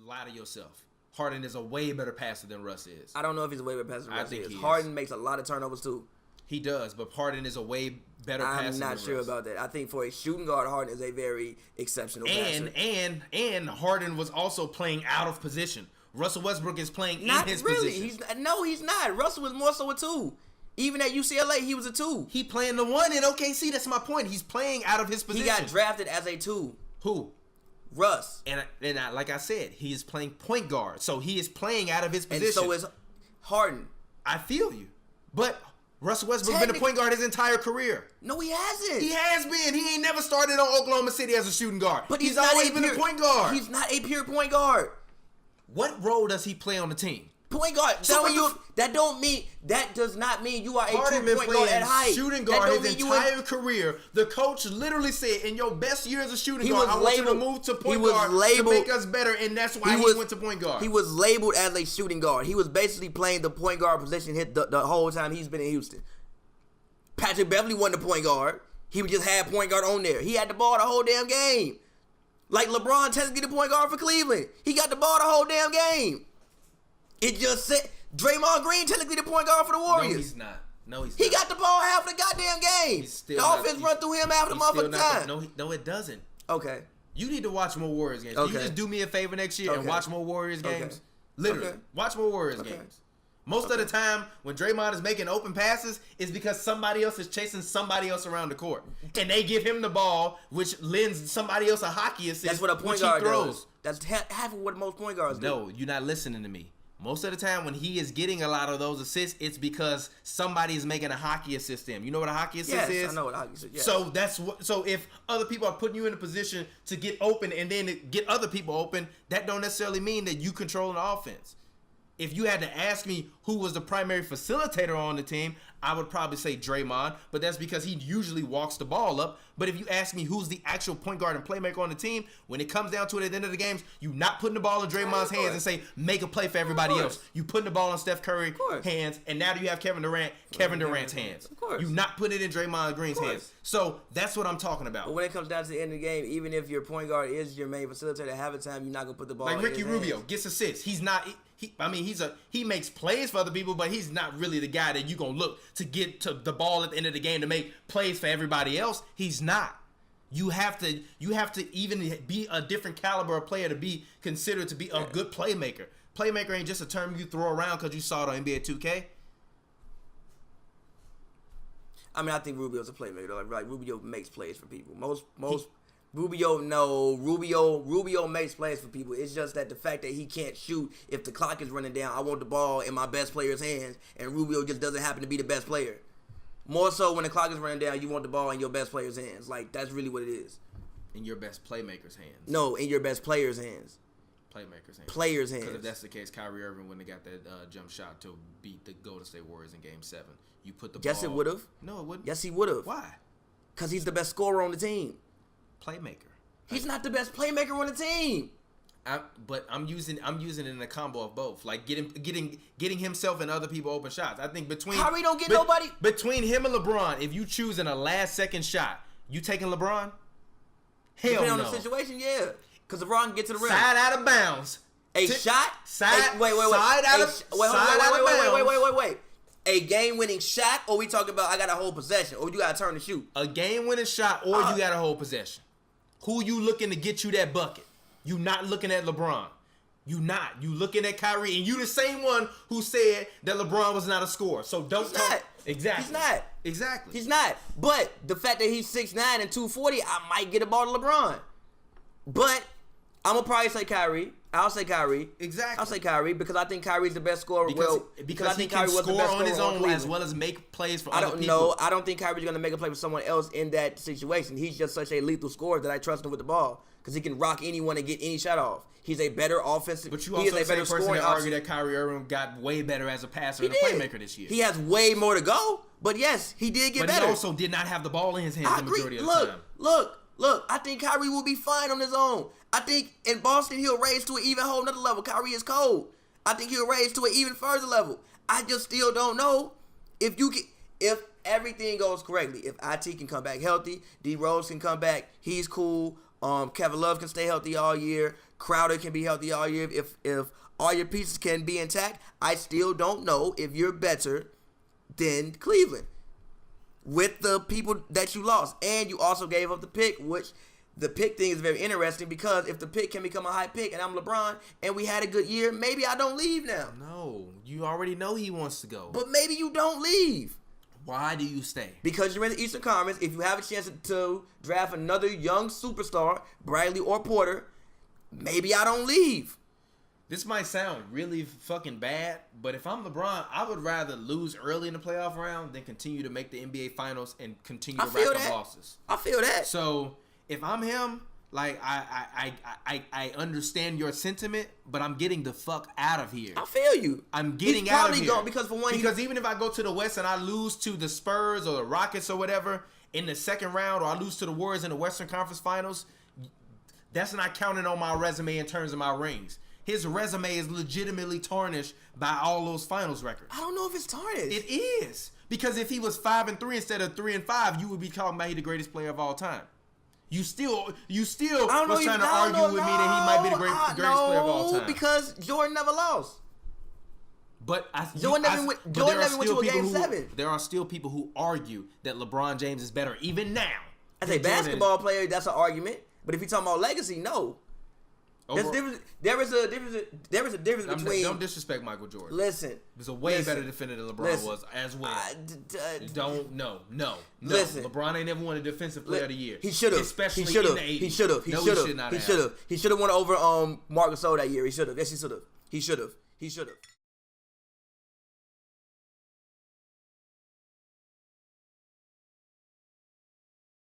lie to yourself. Harden is a way better passer than Russ is. I don't know if he's a way better passer than Russ think is. he is. Harden makes a lot of turnovers too. He does, but Harden is a way better passer than Russ. I'm not sure about that. I think for a shooting guard, Harden is a very exceptional passer. And Harden was also playing out of position. Russell Westbrook is playing Not in his really. position. He's not. Russell was more so a 2. Even at UCLA, he was a 2. He playing the 1 in OKC. That's my point. He's playing out of his position. He got drafted as a 2. Who? Russ. And like I said, he is playing point guard. So he is playing out of his position. And so is Harden. I feel you. But Russell Westbrook's been a point guard his entire career. No, he hasn't. He has been. He ain't never started on Oklahoma City as a shooting guard. But he's always been a point guard. He's not a pure point guard. What role does he play on the team? Point guard. That does not mean you are a Harden true point guard at height. Shooting guard his entire career. The coach literally said, in your best year as a shooting guard, I want you to move to point guard to make us better, and that's why he went to point guard. He was labeled as a shooting guard. He was basically playing the point guard position the whole time he's been in Houston. Patrick Beverly wasn't the point guard. He just had point guard on there. He had the ball the whole damn game. Like LeBron technically the point guard for Cleveland. He got the ball the whole damn game. It just said Draymond Green technically the point guard for the Warriors. No, he's not. He got the ball half the goddamn game. The offense run through him half the motherfucking time. No, it doesn't. Okay. You need to watch more Warriors games. Okay. You just do me a favor next year and watch more Warriors games. Literally. Watch more Warriors games. Most of the time, when Draymond is making open passes, it's because somebody else is chasing somebody else around the court. And they give him the ball, which lends somebody else a hockey assist. That's what a point guard does. That's half of what most point guards do. No, you're not listening to me. Most of the time when he is getting a lot of those assists, it's because somebody is making a hockey assist to him. You know what a hockey assist is? Yes, I know what a hockey assist is. So so if other people are putting you in a position to get open and then to get other people open, that don't necessarily mean that you control an offense. If you had to ask me who was the primary facilitator on the team, I would probably say Draymond, but that's because he usually walks the ball up. But if you ask me who's the actual point guard and playmaker on the team, when it comes down to it at the end of the games, you not putting the ball in Draymond's hands and say, make a play for everybody else. You putting the ball in Steph Curry's hands, and now you have Kevin Durant's hands. Of course. You not putting it in Draymond Green's hands. So that's what I'm talking about. But when it comes down to the end of the game, even if your point guard is your main facilitator, half the time you're not going to put the ball in his hands. Like Ricky Rubio gets assists. He's not... He makes plays for other people, but he's not really the guy that you gonna look to get to the ball at the end of the game to make plays for everybody else. He's not. You have to even be a different caliber of player to be considered to be a good playmaker. Playmaker ain't just a term you throw around because you saw it on NBA 2K. I mean, I think Rubio's a playmaker. Like Rubio makes plays for people. Rubio makes plays for people. It's just that the fact that he can't shoot if the clock is running down, I want the ball in my best player's hands, and Rubio just doesn't happen to be the best player. More so when the clock is running down, you want the ball in your best player's hands. Like, that's really what it is. In your best playmaker's hands. No, in your best player's hands. Playmaker's hands. Player's hands. Because if that's the case, Kyrie Irving wouldn't have got that jump shot to beat the Golden State Warriors in Game 7. You put the ball... Yes, it would have. No, it wouldn't. Yes, he would have. Why? Because he's the best scorer on the team. Playmaker. He's not the best playmaker on the team. But I'm using it in a combo of both, like getting himself and other people open shots. I think Kyrie don't get nobody between him and LeBron. If you choosing a last second shot, you taking LeBron? Hell Depending no. on the situation, yeah, because LeBron can get to the rim. Side out of bounds. Shot. Side. Wait. Side out of bounds. Wait. A game-winning shot, or we talking about I got a whole possession, or you got to turn and shoot? A game-winning shot, or you got a whole possession. Who you looking to get you that bucket? You not looking at LeBron. You not. You looking at Kyrie, and you the same one who said that LeBron was not a scorer. So don't talk. Not. Exactly. He's not. Exactly. He's not. But the fact that he's 6'9" and 240, I might get a ball to LeBron. But I'm gonna probably say Kyrie. I'll say Kyrie. Exactly. I'll say Kyrie because I think Kyrie's the best scorer. Because I think he can Kyrie was the score best on his scorer own as well as make plays for other people. I don't know. I don't think Kyrie's gonna make a play for someone else in that situation. He's just such a lethal scorer that I trust him with the ball because he can rock anyone and get any shot off. He's a better offensive. But you also the same person that argue that Kyrie Irving got way better as a passer and a playmaker this year. He has way more to go. But yes, he did get better. But he also did not have the ball in his hands the majority of the time. Look, I think Kyrie will be fine on his own. I think in Boston he'll raise to an even whole nother level. Kyrie is cold. I think he'll raise to an even further level. I just still don't know if everything goes correctly. If IT can come back healthy, D Rose can come back, he's cool. Kevin Love can stay healthy all year. Crowder can be healthy all year, if all your pieces can be intact, I still don't know if you're better than Cleveland with the people that you lost. And you also gave up the pick, which the pick thing is very interesting because if the pick can become a high pick and I'm LeBron and we had a good year, maybe I don't leave now. No, you already know he wants to go. But maybe you don't leave. Why do you stay? Because you're in the Eastern Conference. If you have a chance to draft another young superstar, Bradley or Porter, maybe I don't leave. This might sound really fucking bad, but if I'm LeBron, I would rather lose early in the playoff round than continue to make the NBA Finals and continue to rack up losses. I feel that. So if I'm him, like I understand your sentiment, but I'm getting the fuck out of here. I feel you. I'm getting out of here. Going because even if I go to the West and I lose to the Spurs or the Rockets or whatever in the second round, or I lose to the Warriors in the Western Conference Finals, that's not counting on my resume in terms of my rings. His resume is legitimately tarnished by all those finals records. I don't know if it's tarnished. It is. Because if he was 5-3 instead of 3-5, you would be talking about he the greatest player of all time. You still was trying to argue with me that he might be the greatest player of all time. Because Jordan never lost. Jordan never went to a game 7. There are still people who argue that LeBron James is better even now. As a basketball player, that's an argument. But if you're talking about legacy, no. There is a difference between. Don't disrespect Michael Jordan. Listen, he's a way better defender than LeBron was as well. No. Listen, LeBron ain't never won a Defensive Player of the Year. He should have. Especially in the 80s. He should have. He should have won over Marc Gasol that year. He should have. Yes, he should have. He should have.